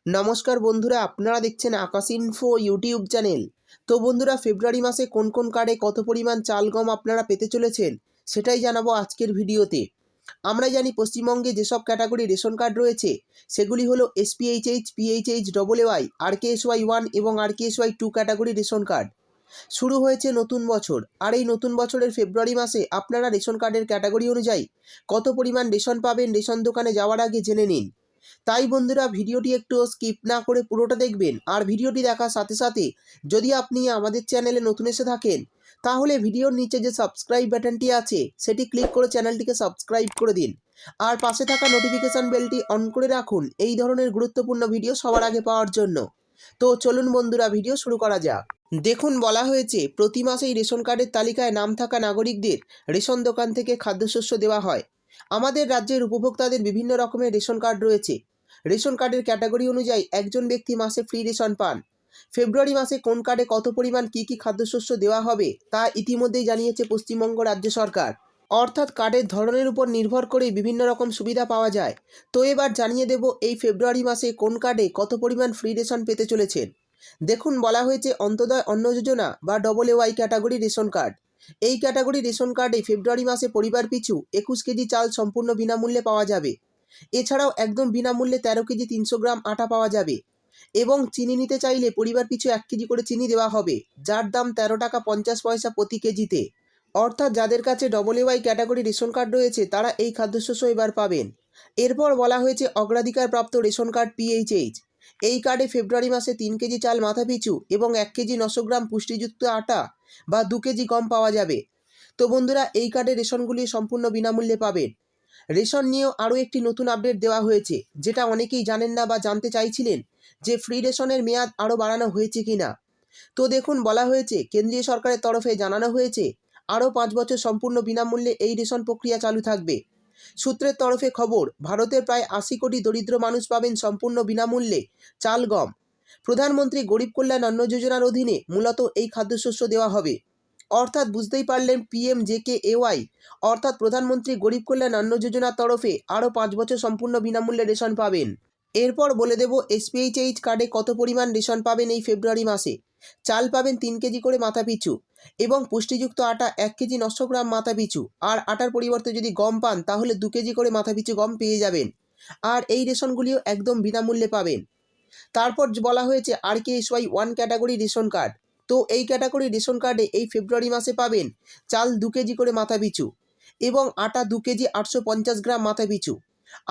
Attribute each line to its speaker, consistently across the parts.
Speaker 1: নমস্কার বন্ধুরা, আপনারা দেখছেন আকাশ ইনফো ইউটিউব চ্যানেল। তো বন্ধুরা, ফেব্রুয়ারি মাসে কোন কোন কার্ডে কত পরিমাণ চাল গম আপনারা পেতে চলেছেন সেটাই জানাবো আজকের ভিডিওতে। আমরা জানি পশ্চিমবঙ্গে যেসব ক্যাটাগরি রেশন কার্ড রয়েছে সেগুলি হলো এসপিএইচএইচ, পিএইচএইচ, ডবলএওয়াই, আরকেএসওয়াই 1 এবং আরকেএসওয়াই 2 ক্যাটাগরি রেশন কার্ড। শুরু হয়েছে নতুন বছর, আর এই নতুন বছরের ফেব্রুয়ারি মাসে আপনারা রেশন কার্ডের ক্যাটাগরি অনুযায়ী কত পরিমাণ রেশন পাবেন রেশন দোকানে যাওয়ার আগে জেনে নিন। তাই বন্ধুরা, ভিডিওটি একটু স্কিপ না করে পুরোটা দেখবেন। আর ভিডিওটি দেখার সাথে সাথে যদি আপনি আমাদের চ্যানেলে নতুন এসে থাকেন তাহলে ভিডিওর নিচে যে সাবস্ক্রাইব বাটনটি আছে সেটি ক্লিক করে চ্যানেলটিকে সাবস্ক্রাইব করে দিন। আর পাশে থাকা নোটিফিকেশান বেলটি অন করে রাখুন এই ধরনের গুরুত্বপূর্ণ ভিডিও সবার আগে পাওয়ার জন্য। তো চলুন বন্ধুরা, ভিডিও শুরু করা যাক। দেখুন, বলা হয়েছে প্রতি মাসেই রেশন কার্ডের তালিকায় নাম থাকা নাগরিকদের রেশন দোকান থেকে খাদ্যশস্য দেওয়া হয়। আমাদের রাজ্যের উপভোক্তাদের বিভিন্ন রকমের রেশন কার্ড রয়েছে। রেশন কার্ডের ক্যাটাগরি অনুযায়ী একজন ব্যক্তি মাসে ফ্রি রেশন পান। ফেব্রুয়ারি মাসে কোন কার্ডে কত পরিমাণ কী খাদ্যশস্য দেওয়া হবে তা ইতিমধ্যেই জানিয়েছে পশ্চিমবঙ্গ রাজ্য সরকার। অর্থাৎ কার্ডের ধরনের উপর নির্ভর করেই বিভিন্ন রকম সুবিধা পাওয়া যায়। তো এবার জানিয়ে দেব এই ফেব্রুয়ারি মাসে কোন কার্ডে কত পরিমাণ ফ্রি রেশন পেতে চলেছেন। দেখুন, বলা হয়েছে অন্তোদয় অন্ন যোজনা বা ডবলএওয়াই ক্যাটাগরি রেশন কার্ড। এই ক্যাটাগরি রেশন কার্ডে ফেব্রুয়ারি মাসে পরিবার পিছু 21 কেজি চাল সম্পূর্ণ বিনামূল্যে পাওয়া যাবে। এছাড়াও একদম বিনামূল্যে 13 কেজি 300 গ্রাম আটা পাওয়া যাবে এবং চিনি নিতে চাইলে পরিবার পিছু 1 কেজি করে চিনি দেওয়া হবে, যার দাম 13 টাকা 50 পয়সা প্রতি কেজিতে। অর্থাৎ যাদের কাছে ডবলএওয়াই ক্যাটাগরি রেশন কার্ড রয়েছে তারা এই খাদ্যশস্য এবার পাবেন। এরপর বলা হয়েছে অগ্রাধিকারপ্রাপ্ত রেশন কার্ড পিএইচএইচ। এই কার্ডে ফেব্রুয়ারি মাসে 3 কেজি চাল মাথাপিছু এবং 1 কেজি 900 গ্রাম পুষ্টিযুক্ত আটা বা 2 কেজি গম পাওয়া যাবে। তো বন্ধুরা, এই কার্ডে রেশনগুলি সম্পূর্ণ বিনামূল্যে পাবেন। রেশন নিয়েও আরও একটি নতুন আপডেট দেওয়া হয়েছে, যেটা অনেকেই জানেন না বা জানতে চাইছিলেন যে ফ্রি রেশনের মেয়াদ আরও বাড়ানো হয়েছে কিনা। তো দেখুন, বলা হয়েছে কেন্দ্রীয় সরকারের তরফে জানানো হয়েছে আরও 5 বছর সম্পূর্ণ বিনামূল্যে এই রেশন প্রক্রিয়া চালু থাকবে। সূত্রের তরফে খবর, ভারতের প্রায় 80 কোটি দরিদ্র মানুষ পাবেন সম্পূর্ণ বিনামূল্যে চাল গম। প্রধানমন্ত্রী গরিব কল্যাণ অন্ন যোজনার অধীনে মূলত এই খাদ্যশস্য দেওয়া হবে। অর্থাৎ বুঝতেই পারলেন, পিএমজেকেএওয়াই অর্থাৎ প্রধানমন্ত্রী গরিব কল্যাণ অন্ন যোজনার তরফে আরও 5 বছর সম্পূর্ণ বিনামূল্যে রেশন পাবেন। এরপর বলে দেব এসপিএইচএইচ কার্ডে কত পরিমাণ রেশন পাবেন এই ফেব্রুয়ারি মাসে। চাল পাবেন 3 কেজি করে মাথাপিছু এবং পুষ্টিযুক্ত আটা 1 কেজি 900 গ্রাম মাথাপিছু। আর আটার পরিবর্তে যদি গম পান তাহলে 2 কেজি করে মাথাপিছু গম পেয়ে যাবেন। আর এই রেশনগুলিও একদম বিনামূল্যে পাবেন। তারপর বলা হয়েছে আরকেএসওয়াই 1 ক্যাটাগরি রেশন কার্ড। তো এই ক্যাটাগরি রেশন কার্ডে এই ফেব্রুয়ারি মাসে পাবেন চাল 2 কেজি করে মাথাপিছু এবং আটা 2 কেজি 850 গ্রাম মাথাপিছু।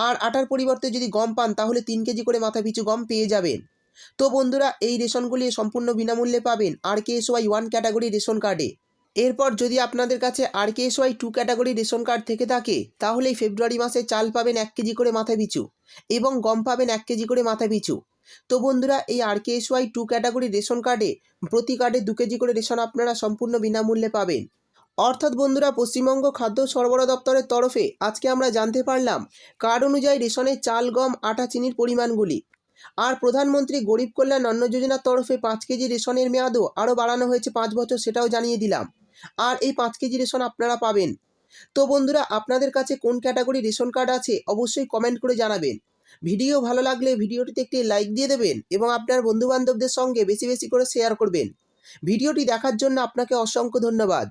Speaker 1: আর আটার পরিবর্তে যদি গম পান তাহলে 3 কেজি করে মাথাপিছু গম পেয়ে যাবেন। তো বন্ধুরা, এই রেশনগুলি সম্পূর্ণ বিনামূল্যে পাবেন আরকেএসওয়াই 1 ক্যাটাগরি রেশন কার্ডে। এরপর যদি আপনাদের কাছে আরকেএসওয়াই 2 ক্যাটাগরি রেশন কার্ড থেকে থাকে তাহলে এই ফেব্রুয়ারি মাসে চাল পাবেন 1 কেজি করে মাথাপিছু এবং গম পাবেন 1 কেজি করে মাথাপিছু। তো বন্ধুরা, এই আরকেএসওয়াই 2 ক্যাটাগরি রেশন কার্ডে প্রতি কার্ডে 2 কেজি করে রেশন আপনারা সম্পূর্ণ বিনামূল্যে পাবেন। অর্থাৎ বন্ধুরা, পশ্চিমবঙ্গ খাদ্য সরবরাহ দপ্তরের তরফে আজকে আমরা জানতে পারলাম কার্ড অনুযায়ী রেশনের চাল গম আটা চিনির পরিমাণগুলি। আর প্রধানমন্ত্রী গরিব কল্যাণ অন্ন যোজনার তরফে 5 কেজি রেশনের মেয়াদও আরও বাড়ানো হয়েছে 5 বছর, সেটাও জানিয়ে দিলাম। আর এই 5 কেজি রেশন আপনারা পাবেন। তো বন্ধুরা, আপনাদের কাছে কোন ক্যাটাগরি রেশন কার্ড আছে অবশ্যই কমেন্ট করে জানাবেন। ভিডিও ভালো লাগলে ভিডিওটিতে একটি লাইক দিয়ে দেবেন এবং আপনার বন্ধুবান্ধবদের সঙ্গে বেশি বেশি করে শেয়ার করবেন। ভিডিওটি দেখার জন্য আপনাকে অসংখ্য ধন্যবাদ।